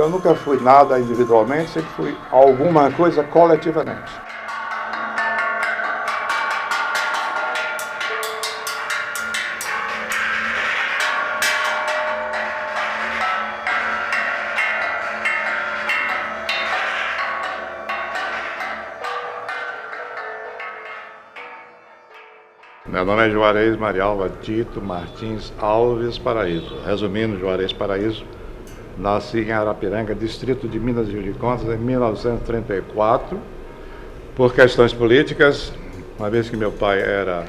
eu nunca fui nada individualmente, sempre fui alguma coisa coletivamente. Meu nome é Juarez Marialva Tito Martins Alves Paraíso. Resumindo, Juarez Paraíso, nasci em Arapiranga, distrito de Minas de Rio de Contas, em 1934. Por questões políticas, uma vez que meu pai era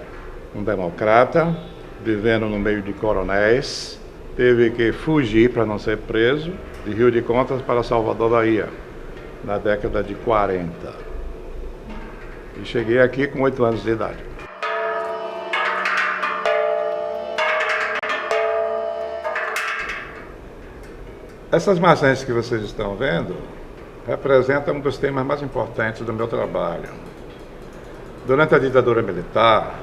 um democrata, vivendo no meio de coronéis, teve que fugir para não ser preso de Rio de Contas para Salvador, Bahia, na década de 40. E cheguei aqui com 8 anos de idade. Essas maçãs que vocês estão vendo representam um dos temas mais importantes do meu trabalho. Durante a ditadura militar,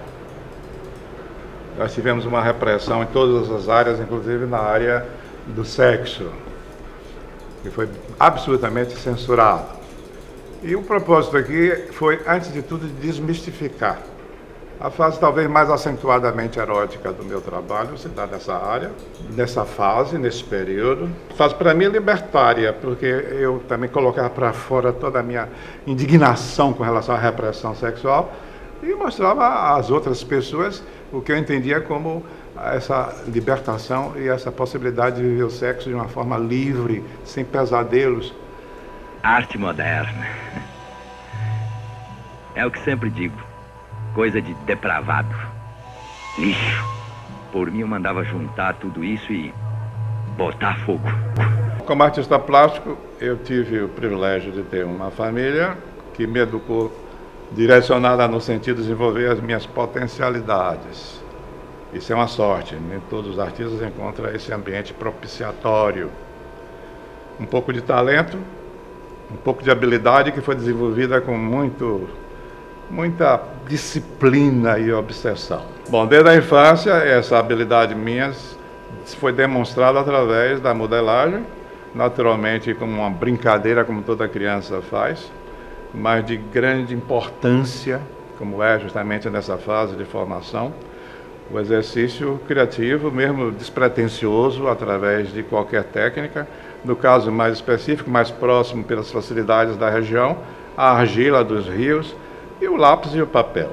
nós tivemos uma repressão em todas as áreas, inclusive na área do sexo, que foi absolutamente censurado. E o propósito aqui foi, antes de tudo, desmistificar a fase talvez mais acentuadamente erótica do meu trabalho se dá nessa área, nessa fase, nesse período. A fase para mim é libertária, porque eu também colocava para fora toda a minha indignação com relação à repressão sexual e mostrava às outras pessoas o que eu entendia como essa libertação e essa possibilidade de viver o sexo de uma forma livre, sem pesadelos. Arte moderna. É o que sempre digo. Coisa de depravado, lixo. Por mim eu mandava juntar tudo isso e botar fogo. Como artista plástico, eu tive o privilégio de ter uma família que me educou direcionada no sentido de desenvolver as minhas potencialidades. Isso é uma sorte, nem todos os artistas encontram esse ambiente propiciatório. Um pouco de talento, um pouco de habilidade que foi desenvolvida com muita disciplina e obsessão. Bom, desde a infância, essa habilidade minha foi demonstrada através da modelagem, naturalmente como uma brincadeira, como toda criança faz, mas de grande importância, como é justamente nessa fase de formação, o exercício criativo, mesmo despretensioso, através de qualquer técnica. No caso mais específico, mais próximo pelas facilidades da região, a argila dos rios, e o lápis e o papel.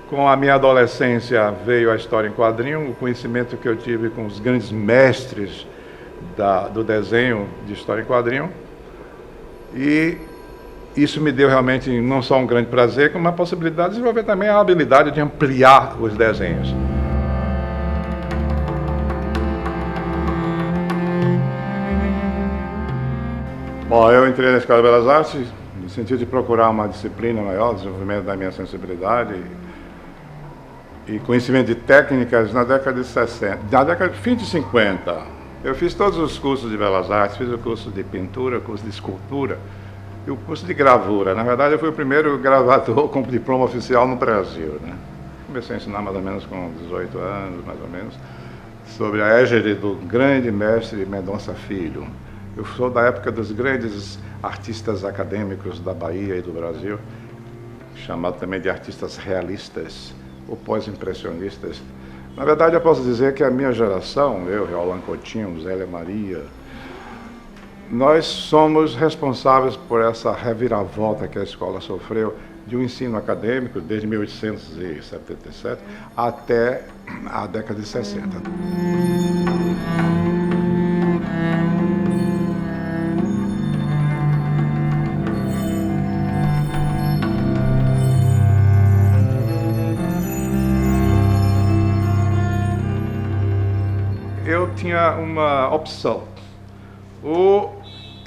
Com a minha adolescência veio a história em quadrinho, o conhecimento que eu tive com os grandes mestres do desenho de história em quadrinho. E isso me deu realmente não só um grande prazer, como uma possibilidade de desenvolver também a habilidade de ampliar os desenhos. Bom, eu entrei na Escola de Belas Artes no sentido de procurar uma disciplina maior, desenvolvimento da minha sensibilidade e conhecimento de técnicas na década de 60, na década de fim de 50. Eu fiz todos os cursos de Belas Artes, fiz o curso de pintura, o curso de escultura e o curso de gravura. Na verdade, eu fui o primeiro gravador com diploma oficial no Brasil, né? Comecei a ensinar mais ou menos com 18 anos, mais ou menos, sobre a égide do grande mestre Mendonça Filho. Eu sou da época dos grandes artistas acadêmicos da Bahia e do Brasil, chamado também de artistas realistas ou pós-impressionistas. Na verdade, eu posso dizer que a minha geração, eu, Roland Coutinho, Zélia Maria, nós somos responsáveis por essa reviravolta que a escola sofreu de um ensino acadêmico desde 1877 até a década de 60. Eu tinha uma opção.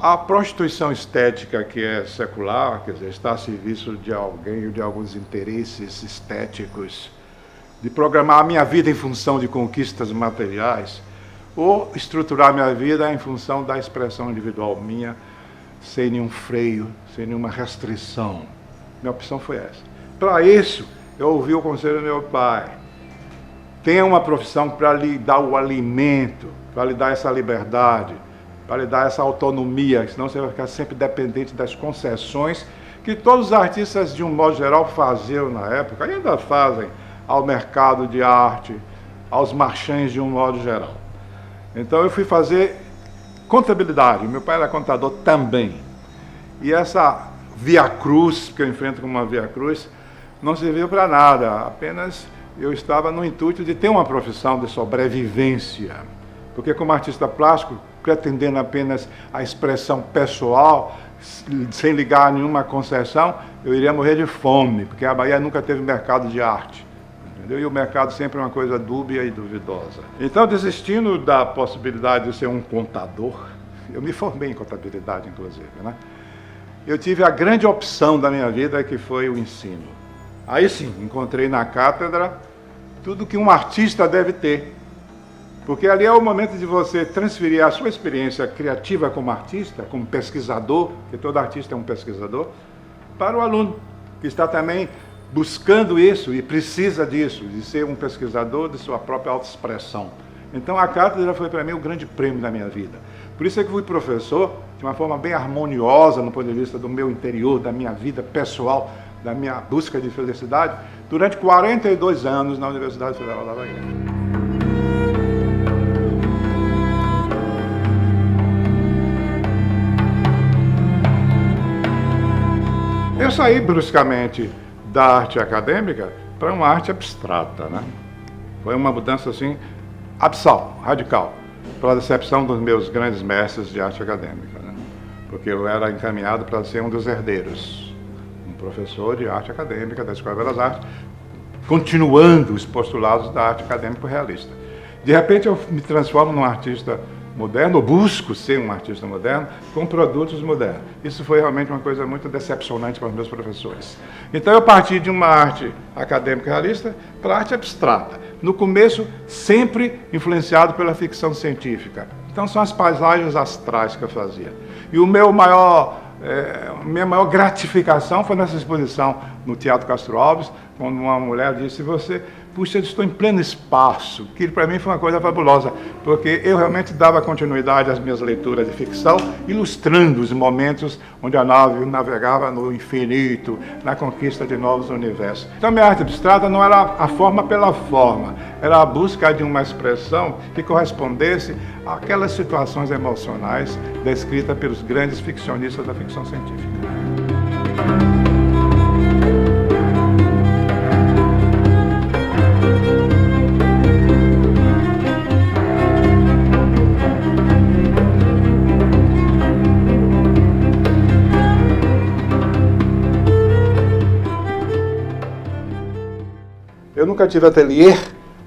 A prostituição estética, que é secular, quer dizer, está a serviço de alguém ou de alguns interesses estéticos, de programar a minha vida em função de conquistas materiais, ou estruturar minha vida em função da expressão individual minha, sem nenhum freio, sem nenhuma restrição. Minha opção foi essa. Para isso, eu ouvi o conselho do meu pai. Tenha uma profissão para lhe dar o alimento, para lhe dar essa liberdade, para lhe dar essa autonomia, senão você vai ficar sempre dependente das concessões que todos os artistas, de um modo geral, faziam na época, e ainda fazem, ao mercado de arte, aos marchands de um modo geral. Então eu fui fazer contabilidade, meu pai era contador também. E essa via cruz, que eu enfrento como uma via cruz, não serviu para nada, apenas eu estava no intuito de ter uma profissão de sobrevivência. Porque como artista plástico, pretendendo apenas a expressão pessoal, sem ligar a nenhuma concessão, eu iria morrer de fome, porque a Bahia nunca teve mercado de arte. Entendeu? E o mercado sempre é uma coisa dúbia e duvidosa. Então, desistindo da possibilidade de ser um contador, eu me formei em contabilidade, inclusive, né? Eu tive a grande opção da minha vida, que foi o ensino. Aí sim, encontrei na cátedra tudo que um artista deve ter. Porque ali é o momento de você transferir a sua experiência criativa como artista, como pesquisador, que todo artista é um pesquisador, para o aluno, que está também buscando isso e precisa disso, de ser um pesquisador de sua própria autoexpressão. Então a cátedra foi para mim o grande prêmio da minha vida. Por isso é que fui professor de uma forma bem harmoniosa no ponto de vista do meu interior, da minha vida pessoal, da minha busca de felicidade, durante 42 anos na Universidade Federal da Bahia. Eu saí bruscamente da arte acadêmica para uma arte abstrata, né? Foi uma mudança assim, abissal, radical, pela decepção dos meus grandes mestres de arte acadêmica, né? Porque eu era encaminhado para ser um dos herdeiros, um professor de arte acadêmica da Escola de Belas Artes, continuando os postulados da arte acadêmica realista. De repente eu me transformo num artista moderno, ou busco ser um artista moderno, com produtos modernos. Isso foi realmente uma coisa muito decepcionante para os meus professores. Então eu parti de uma arte acadêmica realista para a arte abstrata. No começo, sempre influenciado pela ficção científica. Então são as paisagens astrais que eu fazia. E minha maior gratificação foi nessa exposição no Teatro Castro Alves, quando uma mulher disse: puxa, eu estou em pleno espaço, que para mim foi uma coisa fabulosa, porque eu realmente dava continuidade às minhas leituras de ficção, ilustrando os momentos onde a nave navegava no infinito, na conquista de novos universos. Então, minha arte abstrata não era a forma pela forma, era a busca de uma expressão que correspondesse àquelas situações emocionais descritas pelos grandes ficcionistas da ficção científica. Eu nunca tive ateliê,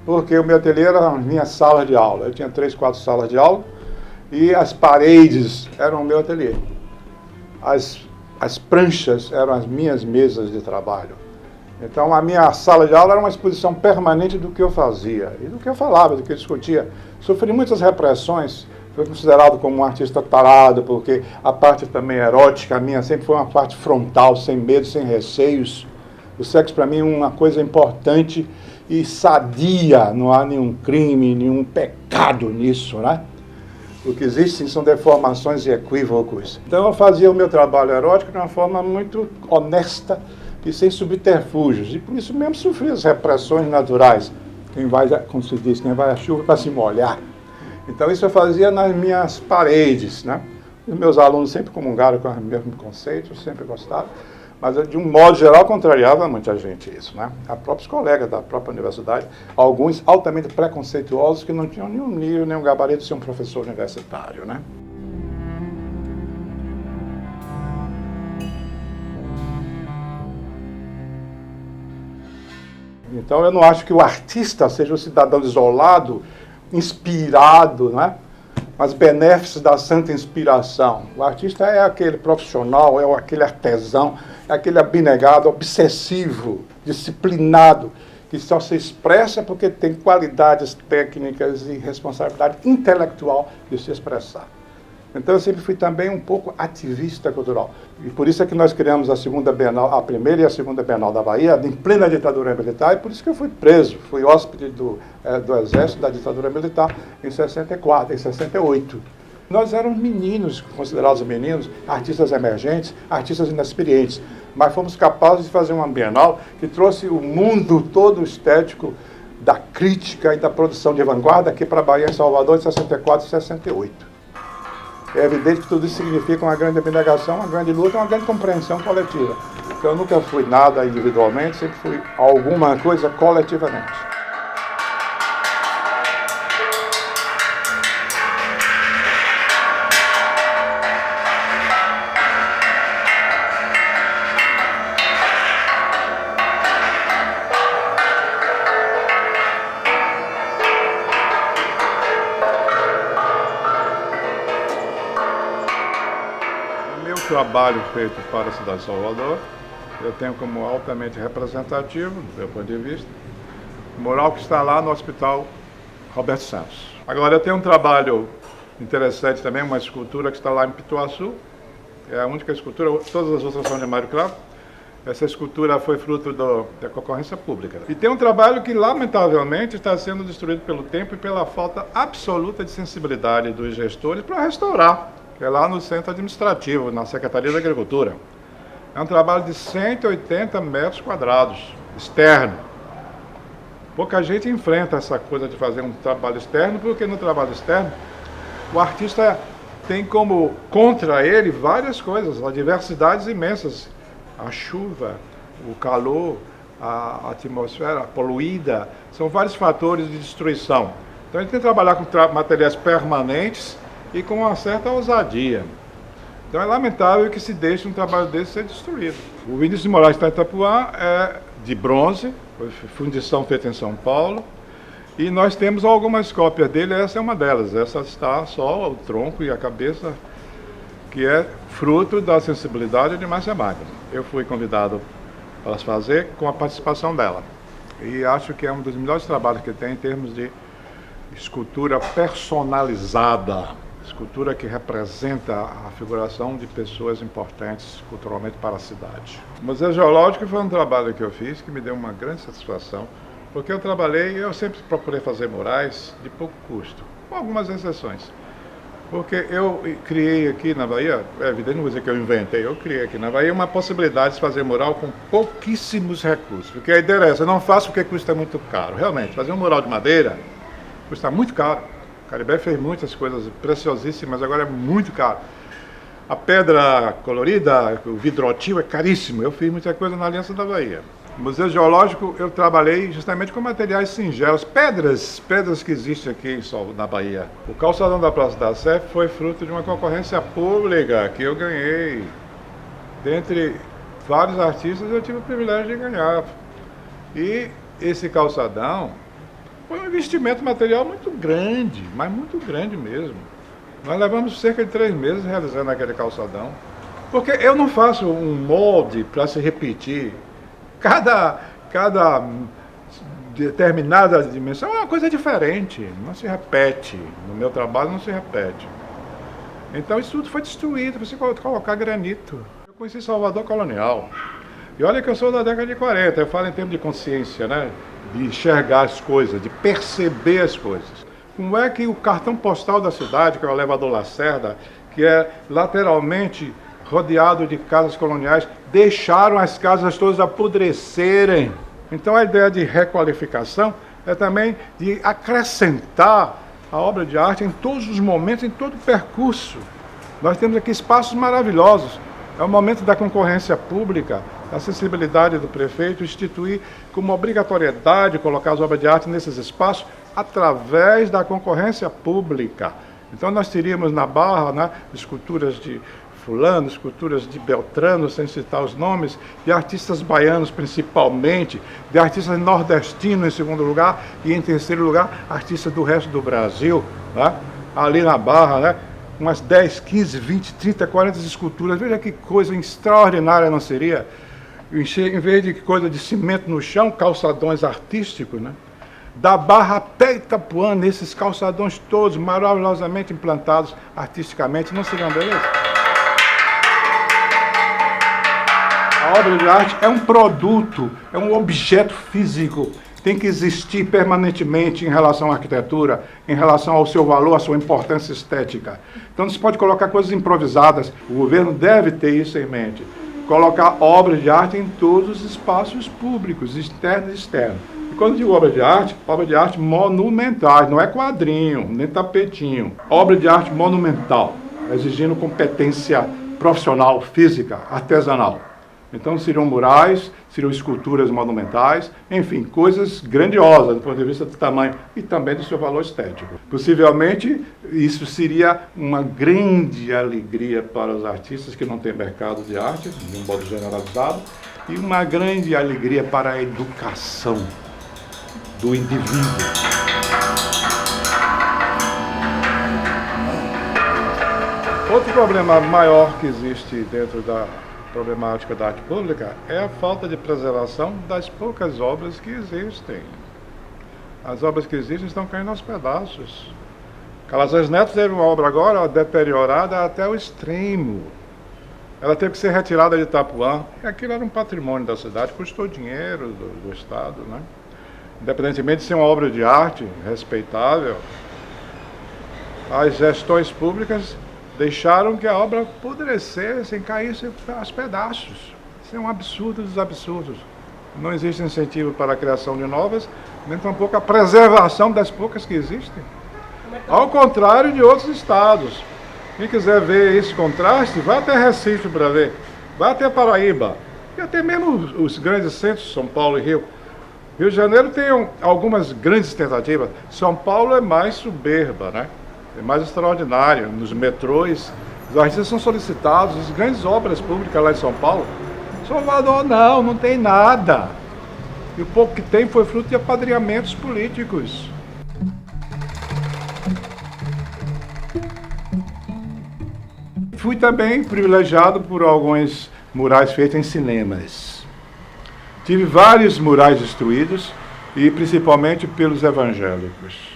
porque o meu ateliê era a minha sala de aula. Eu tinha 3, 4 salas de aula e as paredes eram o meu ateliê. As pranchas eram as minhas mesas de trabalho. Então a minha sala de aula era uma exposição permanente do que eu fazia e do que eu falava, do que eu discutia. Sofri muitas repressões, fui considerado como um artista tarado, porque a parte também erótica, a minha sempre foi uma parte frontal, sem medo, sem receios. O sexo para mim é uma coisa importante e sadia, não há nenhum crime, nenhum pecado nisso, né? O que existem são deformações e equívocos. Então eu fazia o meu trabalho erótico de uma forma muito honesta e sem subterfúgios. E por isso mesmo sofri as repressões naturais. Quem vai, como se diz, quem vai à chuva para se molhar. Então isso eu fazia nas minhas paredes, né? Os meus alunos sempre comungaram com os mesmos conceitos, sempre gostaram. Mas, de um modo geral, contrariava muita gente isso, né? A próprios colegas da própria universidade, alguns altamente preconceituosos que não tinham nenhum nível, nenhum gabarito de ser um professor universitário, né? Então, eu não acho que o artista seja um cidadão isolado, inspirado, né? Mas benefícios da santa inspiração. O artista é aquele profissional, é aquele artesão, é aquele abnegado, obsessivo, disciplinado, que só se expressa porque tem qualidades técnicas e responsabilidade intelectual de se expressar. Então eu sempre fui também um pouco ativista cultural. E por isso é que nós criamos a segunda Bienal, a primeira e a segunda Bienal da Bahia, em plena ditadura militar, e por isso que eu fui preso, fui hóspede do Exército da ditadura militar em 64, em 68. Nós éramos meninos, considerados meninos, artistas emergentes, artistas inexperientes, mas fomos capazes de fazer uma Bienal que trouxe o mundo todo estético da crítica e da produção de vanguarda aqui para a Bahia, em Salvador, de 64 e 68. É evidente que tudo isso significa uma grande abnegação, uma grande luta, uma grande compreensão coletiva. Porque eu nunca fui nada individualmente, sempre fui alguma coisa coletivamente. O trabalho feito para a cidade de Salvador, eu tenho como altamente representativo, do meu ponto de vista, o mural que está lá no Hospital Roberto Santos. Agora, eu tenho um trabalho interessante também, uma escultura que está lá em Pituaçu, é a única escultura, todas as outras são de Mário Cravo. Essa escultura foi fruto da concorrência pública. E tem um trabalho que, lamentavelmente, está sendo destruído pelo tempo e pela falta absoluta de sensibilidade dos gestores para restaurar, que é lá no centro administrativo, na Secretaria da Agricultura. É um trabalho de 180 metros quadrados, externo. Pouca gente enfrenta essa coisa de fazer um trabalho externo, porque no trabalho externo o artista tem como contra ele várias coisas, adversidades imensas. A chuva, o calor, a atmosfera poluída, são vários fatores de destruição. Então a gente tem que trabalhar com materiais permanentes e com uma certa ousadia. Então é lamentável que se deixe um trabalho desse ser destruído. O Vinícius de Moraes está em Itapuã, é de bronze, foi fundição feita em São Paulo, e nós temos algumas cópias dele, essa é uma delas. Essa está só o tronco e a cabeça, que é fruto da sensibilidade de Márcia Magno. Eu fui convidado para fazer com a participação dela. E acho que é um dos melhores trabalhos que tem em termos de escultura personalizada. Escultura que representa a figuração de pessoas importantes culturalmente para a cidade. O Museu Geológico foi um trabalho que eu fiz que me deu uma grande satisfação, porque eu sempre procurei fazer murais de pouco custo, com algumas exceções. Porque eu criei aqui na Bahia, é evidente, não vou dizer que eu inventei, eu criei aqui na Bahia uma possibilidade de fazer mural com pouquíssimos recursos. Porque a ideia é essa, eu não faço porque custa muito caro. Realmente, fazer um mural de madeira custa muito caro. O Caribé fez muitas coisas preciosíssimas, agora é muito caro. A pedra colorida, o vidrotil é caríssimo. Eu fiz muita coisa na Aliança da Bahia. No Museu Geológico eu trabalhei justamente com materiais singelos, pedras que existem aqui na Bahia. O calçadão da Praça da Sé foi fruto de uma concorrência pública que eu ganhei. Dentre vários artistas eu tive o privilégio de ganhar. E esse calçadão foi um investimento material muito grande, mas muito grande mesmo. Nós levamos cerca de 3 meses realizando aquele calçadão. Porque eu não faço um molde para se repetir. Cada determinada dimensão é uma coisa diferente, não se repete. No meu trabalho não se repete. Então isso tudo foi destruído para você colocar granito. Eu conheci Salvador colonial. E olha que eu sou da década de 40, eu falo em termos de consciência, né? De enxergar as coisas, de perceber as coisas. Como é que o cartão postal da cidade, que é o elevador Lacerda, que é lateralmente rodeado de casas coloniais, deixaram as casas todas apodrecerem. Então a ideia de requalificação é também de acrescentar a obra de arte em todos os momentos, em todo o percurso. Nós temos aqui espaços maravilhosos. É o momento da concorrência pública, da acessibilidade do prefeito, instituir como obrigatoriedade colocar as obras de arte nesses espaços através da concorrência pública. Então nós teríamos na Barra, né, esculturas de fulano, esculturas de Beltrano, sem citar os nomes, de artistas baianos principalmente, de artistas nordestinos em segundo lugar e em terceiro lugar, artistas do resto do Brasil, né? Ali na Barra, né? Umas 10, 15, 20, 30, 40 esculturas. Veja que coisa extraordinária não seria? Em vez de coisa de cimento no chão, calçadões artísticos, né? Da Barra até Itapuã, nesses calçadões todos maravilhosamente implantados artisticamente, não seria uma beleza? A obra de arte é um produto, é um objeto físico tem que existir permanentemente em relação à arquitetura, em relação ao seu valor, à sua importância estética. Então não se pode colocar coisas improvisadas. O governo deve ter isso em mente. Colocar obras de arte em todos os espaços públicos, internos e externos. E quando digo obra de arte monumentais, não é quadrinho, nem tapetinho. Obra de arte monumental, exigindo competência profissional, física, artesanal. Então seriam murais, seriam esculturas monumentais, enfim, coisas grandiosas do ponto de vista do tamanho e também do seu valor estético. Possivelmente isso seria uma grande alegria para os artistas que não têm mercado de arte, de um modo generalizado, e uma grande alegria para a educação do indivíduo. Outro problema maior que existe dentro da problemática da arte pública é a falta de preservação das poucas obras que existem. As obras que existem estão caindo aos pedaços. Calazans Neto teve uma obra agora deteriorada até o extremo. Ela teve que ser retirada de Itapuã, e aquilo era um patrimônio da cidade, custou dinheiro do Estado, né? Independentemente de ser uma obra de arte respeitável, as gestões públicas deixaram que a obra apodrecesse, caísse aos pedaços. Isso é um absurdo dos absurdos. Não existe incentivo para a criação de novas, nem tampouco a preservação das poucas que existem. Ao contrário de outros estados. Quem quiser ver esse contraste, vá até Recife para ver. Vá até Paraíba. E até mesmo os grandes centros, São Paulo e Rio. Rio de Janeiro tem algumas grandes tentativas. São Paulo é mais soberba, né? É mais extraordinário. Nos metrôs, os artistas são solicitados, as grandes obras públicas lá em São Paulo. Salvador não tem nada. E o pouco que tem foi fruto de apadrinhamentos políticos. Fui também privilegiado por alguns murais feitos em cinemas. Tive vários murais destruídos, e principalmente pelos evangélicos.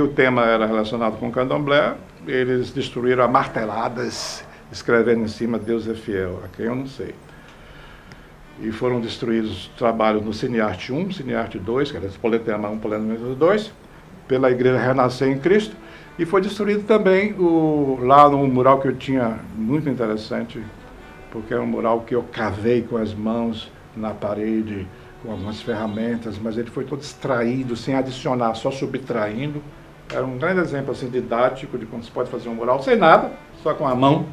O tema era relacionado com o candomblé, eles destruíram a marteladas, escrevendo em cima Deus é fiel, a quem eu não sei. E foram destruídos trabalhos no Cinearte 1, Cinearte 2, que era Politeama 1, Politeama 2, pela Igreja Renascer em Cristo, e foi destruído também lá no mural que eu tinha, muito interessante, porque é um mural que eu cavei com as mãos na parede, com algumas ferramentas, mas ele foi todo extraído, sem adicionar, só subtraindo. Era um grande exemplo assim, didático de como se pode fazer um mural sem nada, só com a mão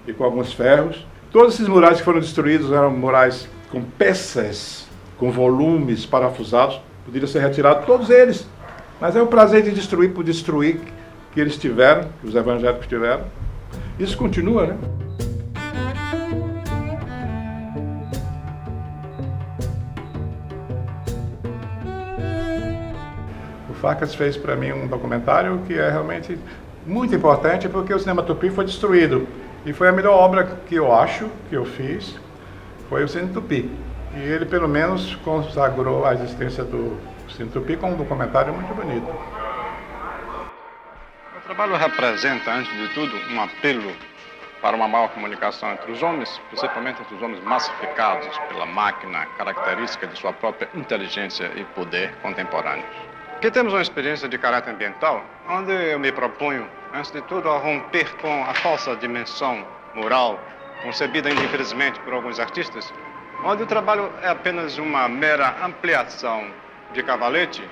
e com alguns ferros. Todos esses murais que foram destruídos eram murais com peças, com volumes parafusados, poderiam ser retirados todos eles. Mas é o prazer de destruir por destruir que eles tiveram, que os evangélicos tiveram. Isso continua, né? O Facas fez para mim um documentário que é realmente muito importante, porque o Cinema Tupi foi destruído. E foi a melhor obra que eu acho que eu fiz, foi o Cine Tupi. E ele, pelo menos, consagrou a existência do Cine Tupi com um documentário muito bonito. O trabalho representa, antes de tudo, um apelo para uma maior comunicação entre os homens, principalmente entre os homens massificados pela máquina característica de sua própria inteligência e poder contemporâneos. Aqui temos uma experiência de caráter ambiental, onde eu me proponho, antes de tudo, a romper com a falsa dimensão moral, concebida ainda infelizmente por alguns artistas, onde o trabalho é apenas uma mera ampliação de cavalete,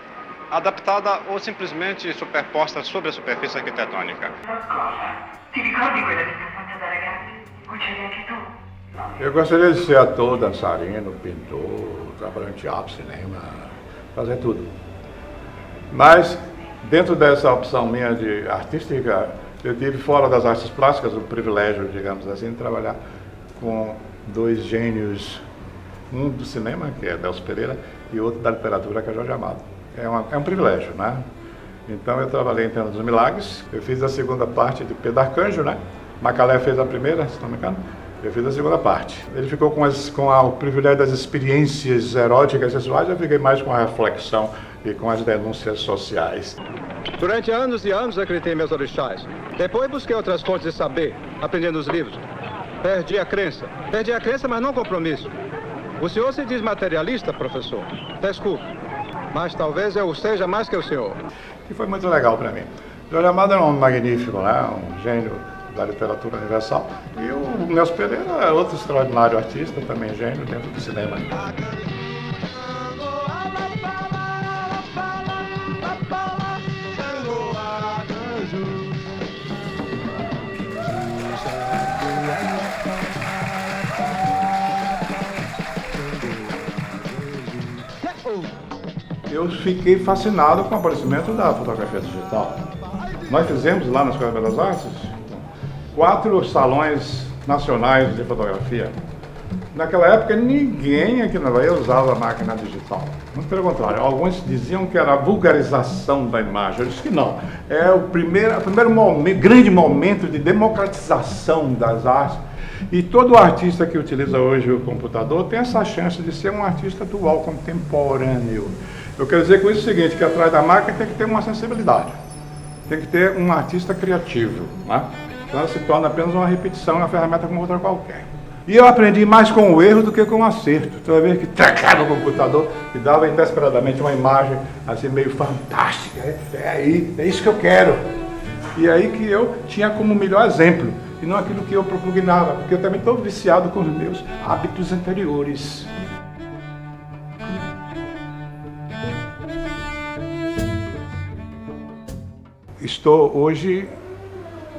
adaptada ou simplesmente superposta sobre a superfície arquitetônica. Eu gostaria de ser ator, dançarino, pintor, trabalhar em teatro, cinema, fazer tudo. Mas, dentro dessa opção minha de artística, eu tive fora das artes plásticas o privilégio, digamos assim, de trabalhar com dois gênios, um do cinema, que é Delcio Pereira, e outro da literatura, que é Jorge Amado. É um privilégio, né? Então eu trabalhei em Tenda dos Milagres, eu fiz a segunda parte de Pedro Arcanjo, né? Macalé fez a primeira, se não me engano, eu fiz a segunda parte. Ele ficou com o privilégio das experiências eróticas e sexuais, eu fiquei mais com a reflexão e com as denúncias sociais. Durante anos e anos acreditei em meus orixás. Depois busquei outras fontes de saber, aprendendo os livros. Perdi a crença, mas não o compromisso. O senhor se diz materialista, professor? Desculpe. Mas talvez eu seja mais que o senhor. Que foi muito legal para mim. Jorge Amado era um homem magnífico, né? Um gênio da literatura universal. E o Nelson Pereira é outro extraordinário artista, também gênio dentro do cinema. Eu fiquei fascinado com o aparecimento da fotografia digital. Nós fizemos lá na Escola de Belas Artes 4 salões nacionais de fotografia. Naquela época, ninguém aqui na Bahia usava a máquina digital. Muito pelo contrário, alguns diziam que era a vulgarização da imagem. Eu disse que não. É o primeiro grande momento de democratização das artes. E todo artista que utiliza hoje o computador tem essa chance de ser um artista atual, contemporâneo. Eu quero dizer com isso o seguinte, que atrás da máquina tem que ter uma sensibilidade. Tem que ter um artista criativo, né? Então ela se torna apenas uma repetição, uma ferramenta como outra qualquer. E eu aprendi mais com o erro do que com o acerto. Toda vez que tracava o computador e dava inesperadamente uma imagem assim meio fantástica. É isso que eu quero. E aí que eu tinha como melhor exemplo, e não aquilo que eu propugnava, porque eu também estou viciado com os meus hábitos anteriores. Estou hoje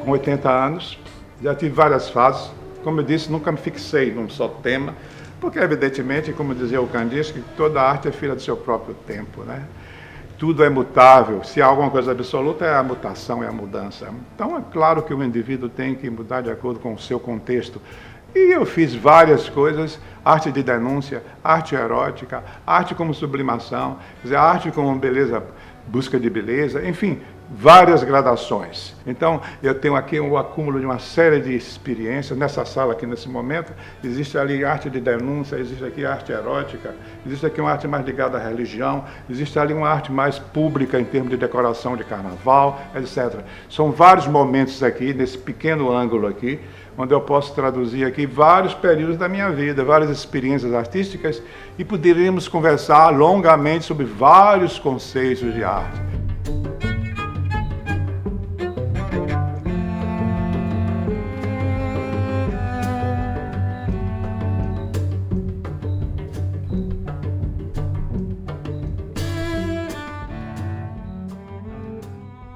com 80 anos, já tive várias fases. Como eu disse, nunca me fixei num só tema, porque evidentemente, como dizia o Kandinsky, toda arte é filha do seu próprio tempo, né? Tudo é mutável, se há alguma coisa absoluta é a mutação, é a mudança. Então é claro que o indivíduo tem que mudar de acordo com o seu contexto. E eu fiz várias coisas, arte de denúncia, arte erótica, arte como sublimação, quer dizer, arte como beleza, busca de beleza, enfim, várias gradações. Então, eu tenho aqui um acúmulo de uma série de experiências. Nessa sala aqui, nesse momento, existe ali arte de denúncia, existe aqui arte erótica, existe aqui uma arte mais ligada à religião, existe ali uma arte mais pública em termos de decoração de carnaval, etc. São vários momentos aqui, nesse pequeno ângulo aqui, onde eu posso traduzir aqui vários períodos da minha vida, várias experiências artísticas, e poderíamos conversar longamente sobre vários conceitos de arte.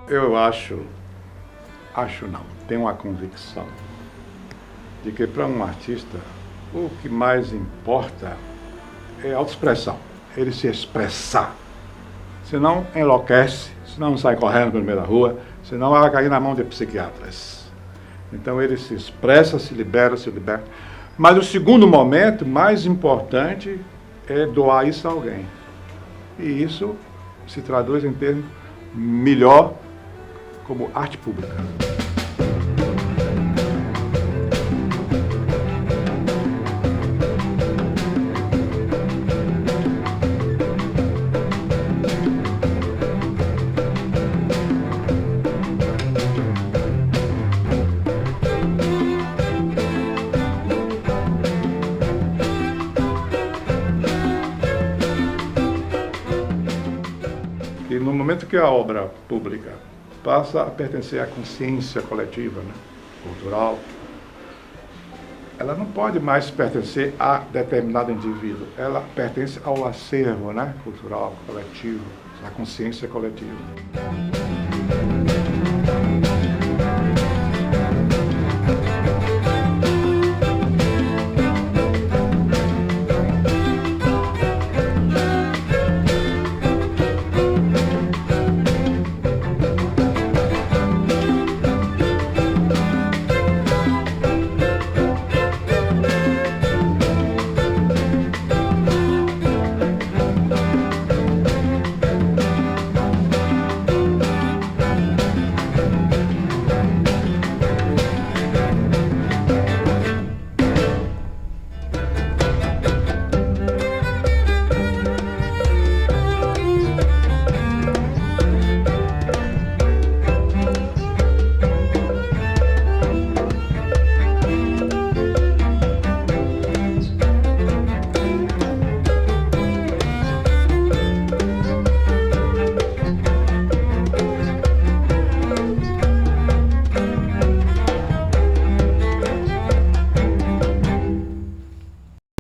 Eu acho não, tenho uma convicção de que para um artista o que mais importa é a autoexpressão, ele se expressar. Senão enlouquece, senão sai correndo pelo meio da rua, senão vai cair na mão de psiquiatras. Então ele se expressa, se liberta. Mas o segundo momento mais importante é doar isso a alguém. E isso se traduz em termos melhor como arte pública. E no momento que a obra pública passa a pertencer à consciência coletiva, né, cultural, ela não pode mais pertencer a determinado indivíduo, ela pertence ao acervo, né, cultural, coletivo, à consciência coletiva.